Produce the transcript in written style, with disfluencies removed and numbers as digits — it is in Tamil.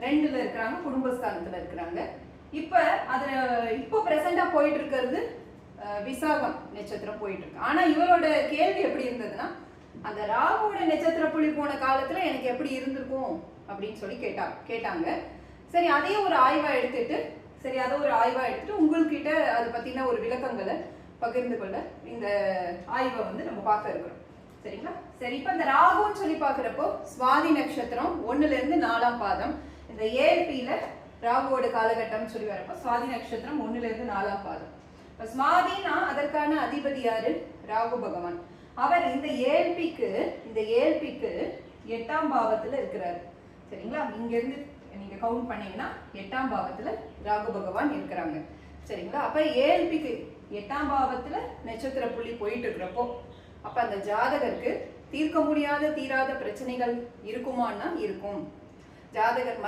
2ல இருக்கிறாங்க, குடும்பஸ்தானத்துல இருக்கிறாங்க. இப்ப அதுல இப்போ பிரசண்டா போயிட்டு இருக்கிறது விசாகம் நட்சத்திரம் போயிட்டு இருக்கு. ஆனா இவரோட கேள்வி எப்படி இருந்ததுன்னா, அந்த ராகுவோட நட்சத்திர புள்ளி போன காலத்துல எனக்கு எப்படி இருந்திருக்கும் அப்படின்னு சொல்லி கேட்டாங்க. சரி, அதையும் ஒரு ஆய்வா எடுத்துட்டு உங்கள்கிட்ட அதை பத்தின ஒரு விளக்கங்களை பகிர்ந்து கொள்ள இந்த ஆய்வை நம்ம பார்க்க இருக்கிறோம். சரிங்களா? சரி, இப்ப இந்த ராகுன்னு சொல்லி பாக்குறப்போ சுவாதி நட்சத்திரம் 1ல இருந்து 4ஆம் பாதம், இந்த ஏஎல்பியில ராகுவோட காலகட்டம் சொல்லி வரப்போ சுவாதி நட்சத்திரம் 1ல இருந்து 4ஆம் பாதம். இப்ப சுவாதினா அதற்கான அதிபதி யாரு? ராகு பகவான். அவர் இந்த ஏஎல்பிக்கு 8ஆம் பாவத்துல இருக்கிறாரு. சரிங்களா? இங்க இருந்து நீங்க கவுண்ட் பண்ணீங்கன்னா 8ஆம் பாவத்துல ராகு பகவான் இருக்கிறாங்க. சரிங்களா? அப்ப ஏஎல்பிக்கு 8ஆம் பாவத்துல நட்சத்திர புள்ளி போயிட்டு இருக்கிறப்போ அப்ப அந்த ஜாதகருக்கு தீர்க்க முடியாத தீராத பிரச்சனைகள் இருக்குமான்னா இருக்கும். ஜாதகர்